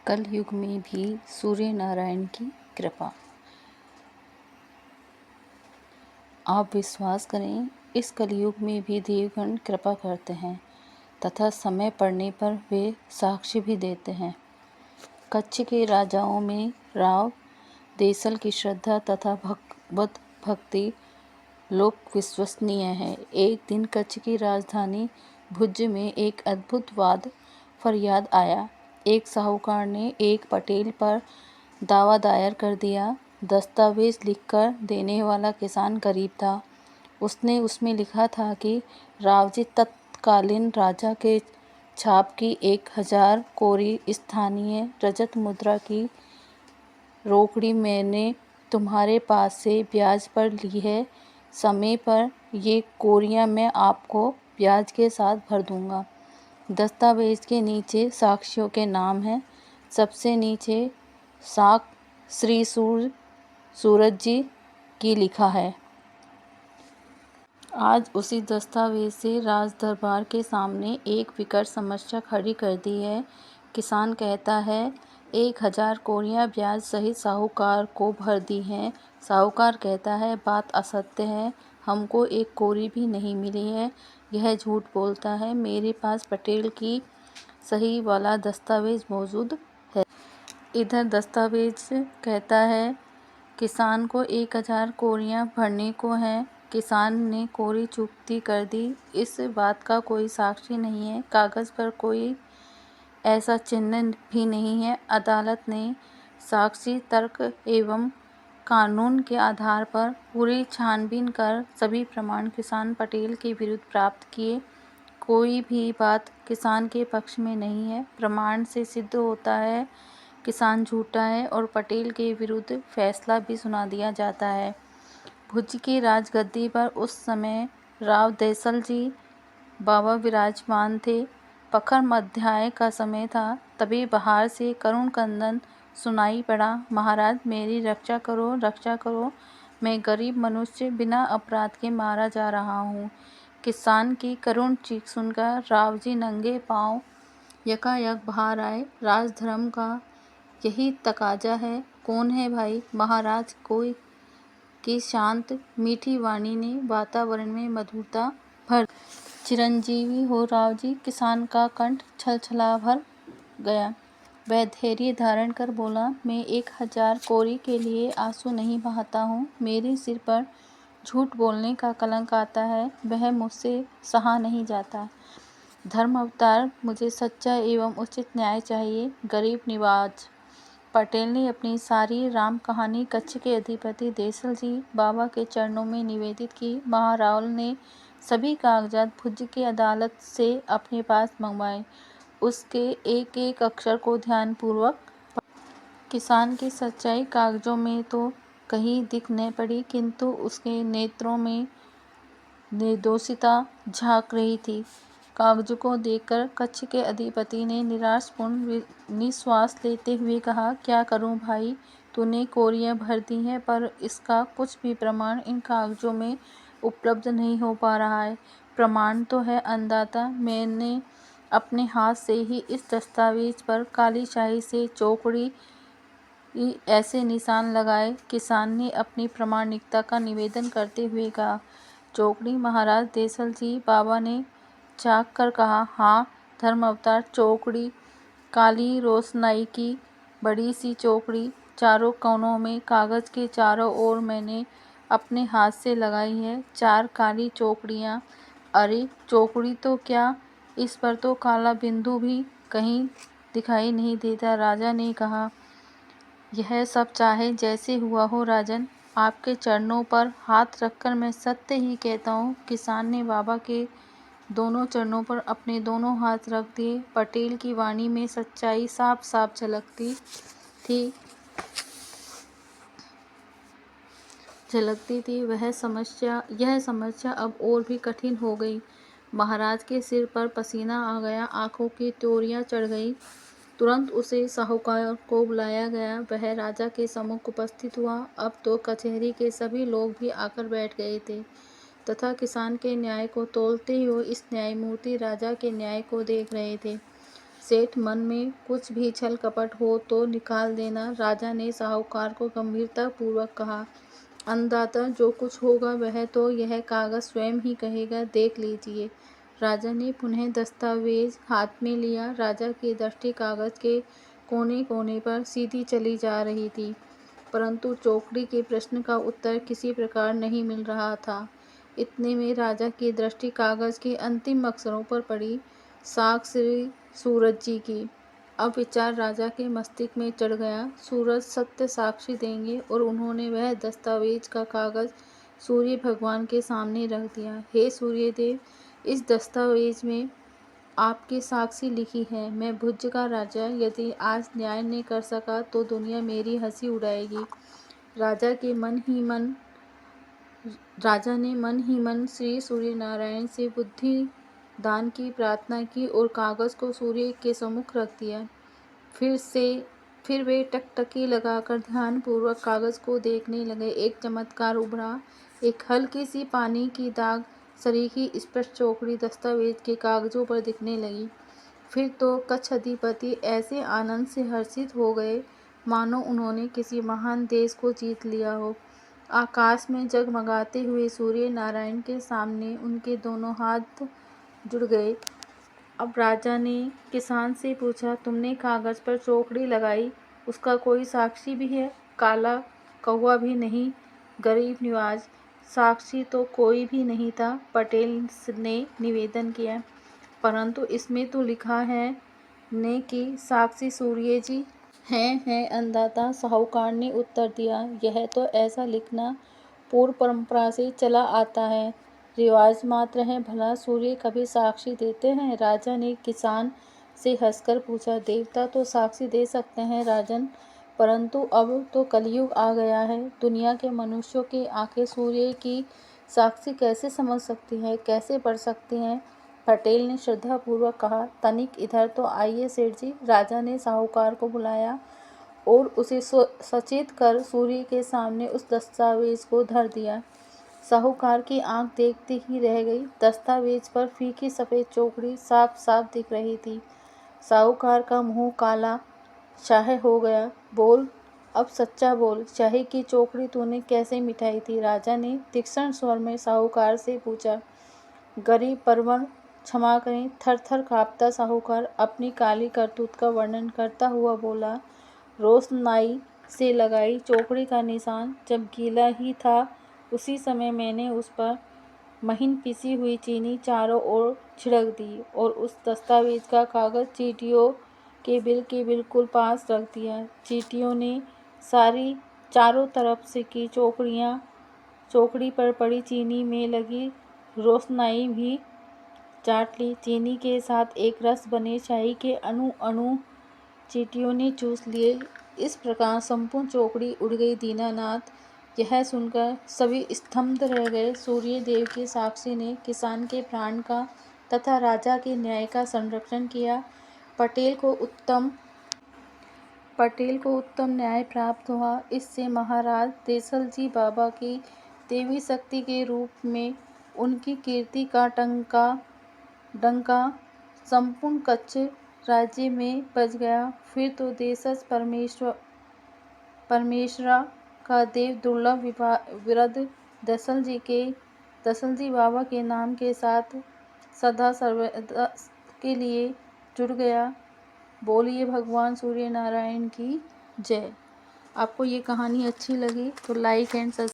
कलयुग में भी सूर्य नारायण की कृपा। आप विश्वास करें, इस कलयुग में भी देवगण कृपा करते हैं तथा समय पड़ने पर वे साक्ष्य भी देते हैं। कच्छ के राजाओं में राव देसल की श्रद्धा तथा भगवत भक्ति लोक विश्वसनीय है। एक दिन कच्छ की राजधानी भुज में एक अद्भुत वाद फरियाद आया। एक साहूकार ने एक पटेल पर दावा दायर कर दिया। दस्तावेज लिखकर देने वाला किसान गरीब था। उसने उसमें लिखा था कि रावजी, तत्कालीन राजा के छाप की 1000 कोरी स्थानीय रजत मुद्रा की रोकड़ी मैंने तुम्हारे पास से ब्याज पर ली है। समय पर ये कोरियां मैं आपको ब्याज के साथ भर दूंगा। दस्तावेज के नीचे साक्षियों के नाम हैं। सबसे नीचे साख श्री सूरज जी की लिखा है। आज उसी दस्तावेज से राज दरबार के सामने एक विकट समस्या खड़ी कर दी है। किसान कहता है 1000 कोरियां ब्याज सहित साहूकार को भर दी हैं। साहूकार कहता है बात असत्य है, हमको एक कोरी भी नहीं मिली है, यह झूठ बोलता है। मेरे पास पटेल की सही वाला दस्तावेज मौजूद है। इधर दस्तावेज कहता है किसान को 1000 कोरियां भरने को हैं। किसान ने कोरी चुकती कर दी। इस बात का कोई साक्षी नहीं है, कागज पर कोई ऐसा चिन्ह भी नहीं है। अदालत ने साक्षी तर्क एवं कानून के आधार पर पूरी छानबीन कर सभी प्रमाण किसान पटेल के विरुद्ध प्राप्त किए। कोई भी बात किसान के पक्ष में नहीं है। प्रमाण से सिद्ध होता है किसान झूठा है और पटेल के विरुद्ध फैसला भी सुना दिया जाता है। भुज की राजगद्दी पर उस समय राव देसल जी बाबा विराजमान थे। पखर मध्याह्न का समय था। तभी बाहर से करुण क्रंदन सुनाई पड़ा। महाराज, मेरी रक्षा करो, रक्षा करो, मैं गरीब मनुष्य बिना अपराध के मारा जा रहा हूँ। किसान की करुण चीख सुनकर राव जी नंगे पांव यकायक बाहर आए। राजधर्म का यही तकाजा है। कौन है भाई? महाराज कोई की शांत मीठी वाणी ने वातावरण में मधुरता भर। चिरंजीवी हो राव जी। किसान का कंठ छलछला भर गया। वह धैर्य धारण कर बोला, मैं 1000 कोरी के लिए आंसू नहीं बहाता हूँ। मेरे सिर पर झूठ बोलने का कलंक आता है, वह मुझसे सहा नहीं जाता। धर्म अवतार, मुझे सच्चा एवं उचित न्याय चाहिए। गरीब निवाज पटेल ने अपनी सारी राम कहानी कच्छ के अधिपति देसल जी बाबा के चरणों में निवेदित की। महारावल ने सभी कागजात भुज की अदालत से अपने पास मंगवाए। उसके एक एक अक्षर को ध्यानपूर्वक किसान की सच्चाई कागजों में तो कहीं दिख न पड़ी, किंतु उसके नेत्रों में निर्दोषिता झांक रही थी। कागजों को देखकर कच्छ के अधिपति ने निराशपूर्ण निश्वास लेते हुए कहा, क्या करूं भाई, तूने कोरियां भर दी हैं, पर इसका कुछ भी प्रमाण इन कागजों में उपलब्ध नहीं हो पा रहा है। प्रमाण तो है अन्नदाता, मैंने अपने हाथ से ही इस दस्तावेज पर काली शाही से चौकड़ी ऐसे निशान लगाए। किसान ने अपनी प्रामाणिकता का निवेदन करते हुए कहा, चौकड़ी? महाराज देसल जी बाबा ने झाँक कर कहा, हाँ धर्म अवतार, चौकड़ी, काली रोशनाई की बड़ी सी चौकड़ी, चारों कोनों में कागज के चारों ओर मैंने अपने हाथ से लगाई है 4 काली चौकड़ियाँ। अरे चौकड़ी तो क्या, इस पर तो काला बिंदु भी कहीं दिखाई नहीं देता। राजा ने कहा, यह सब चाहे जैसे हुआ हो राजन, आपके चरणों पर हाथ रखकर मैं सत्य ही कहता हूँ। किसान ने बाबा के दोनों चरणों पर अपने दोनों हाथ रख दिए। पटेल की वाणी में सच्चाई साफ साफ झलकती थी। यह समस्या अब और भी कठिन हो गई। महाराज के सिर पर पसीना आ गया, आंखों की त्योरियां चढ़ गई। तुरंत उसे साहूकार को बुलाया गया। वह राजा के सम्मुख उपस्थित हुआ। अब तो कचहरी के सभी लोग भी आकर बैठ गए थे तथा किसान के न्याय को तौलते हुए इस न्यायमूर्ति राजा के न्याय को देख रहे थे। सेठ मन में कुछ भी छल कपट हो तो निकाल देना। राजा ने साहूकार को गंभीरता पूर्वक कहा, अन्नदाता, जो कुछ होगा वह तो यह कागज स्वयं ही कहेगा, देख लीजिए। राजा ने पुनः दस्तावेज हाथ में लिया। राजा की दृष्टि कागज के कोने कोने पर सीधी चली जा रही थी, परंतु चौकड़ी के प्रश्न का उत्तर किसी प्रकार नहीं मिल रहा था। इतने में राजा की दृष्टि कागज के अंतिम अक्षरों पर पड़ी, साख श्री सूरज जी की। अब विचार राजा के मस्तिष्क में चढ़ गया, सूरज सत्य साक्षी देंगे, और उन्होंने वह दस्तावेज का कागज सूर्य भगवान के सामने रख दिया। हे सूर्यदेव, इस दस्तावेज में आपकी साक्षी लिखी है। मैं भुज का राजा यदि आज न्याय नहीं कर सका तो दुनिया मेरी हंसी उड़ाएगी। राजा ने मन ही मन श्री सूर्यनारायण से बुद्धि दान की प्रार्थना की और कागज को सूर्य के सम्मुख रख दिया। फिर वे टकटकी लगाकर ध्यानपूर्वक कागज को देखने लगे। एक चमत्कार उभरा। एक हल्की सी पानी की दाग सरीखी स्पष्ट चौकड़ी दस्तावेज के कागजों पर दिखने लगी। फिर तो कच्छ अधिपति ऐसे आनंद से हर्षित हो गए मानो उन्होंने किसी महान देश को जीत लिया हो। आकाश में जगमगाते हुए सूर्य नारायण के सामने उनके दोनों हाथ जुड़ गए। अब राजा ने किसान से पूछा, तुमने कागज पर चौकड़ी लगाई, उसका कोई साक्षी भी है? काला कौवा भी नहीं, गरीब निवाज, साक्षी तो कोई भी नहीं था। पटेल ने निवेदन किया, परंतु इसमें तो लिखा है ने कि साक्षी सूर्य जी हैं अन्नदाता, साहूकार ने उत्तर दिया। यह तो ऐसा लिखना पूर्व परंपरा से चला आता है, रिवाज मात्र है। भला सूर्य कभी साक्षी देते हैं? राजा ने किसान से हंसकर पूछा, देवता तो साक्षी दे सकते हैं राजन, परंतु अब तो कलयुग आ गया है। दुनिया के मनुष्यों की आंखें सूर्य की साक्षी कैसे समझ सकती है, कैसे पढ़ सकती हैं? पटेल ने श्रद्धापूर्वक कहा, तनिक इधर तो आइए सेठ जी। राजा ने साहूकार को बुलाया और उसे सचेत कर सूर्य के सामने उस दस्तावेज को धर दिया। साहूकार की आंख देखती ही रह गई। दस्तावेज पर फीकी सफ़ेद चौकड़ी साफ साफ दिख रही थी। साहूकार का मुंह काला शाहे हो गया। बोल, अब सच्चा बोल, शाही की चौकड़ी तूने कैसे मिटाई थी? राजा ने तीक्ष्ण स्वर में साहूकार से पूछा। गरीब परवर, क्षमा करें। थर थर कांपता साहूकार अपनी काली करतूत का वर्णन करता हुआ बोला, रोशनाई से लगाई चौकड़ी का निशान जब गीला ही था, उसी समय मैंने उस पर महीन पिसी हुई चीनी चारों ओर छिड़क दी और उस दस्तावेज का कागज चींटियों के बिल के बिल्कुल पास रख दिया। चींटियों ने सारी चारों तरफ से की चौकड़ी पर पड़ी चीनी में लगी रोशनाई भी चाट ली। चीनी के साथ एक रस बने शाही के अणु अणु चींटियों ने चूस लिए। इस प्रकार संपूर्ण चौकड़ी उड़ गई। दीनानाथ यह सुनकर सभी स्तब्ध रह गए। सूर्य देव की साक्षी ने किसान के प्राण का तथा राजा के न्याय का संरक्षण किया। पटेल को उत्तम न्याय प्राप्त हुआ। इससे महाराज देसलजी बाबा की देवी शक्ति के रूप में उनकी कीर्ति का डंका संपूर्ण कच्छ राज्य में बज गया। फिर तो देसज परमेश्वरा का देव दुर्लभ विरद दसलजी बाबा के नाम के साथ सदा सर्वदा के लिए जुड़ गया। बोलिए भगवान सूर्य नारायण की जय। आपको ये कहानी अच्छी लगी तो लाइक एंड सब्सक्राइब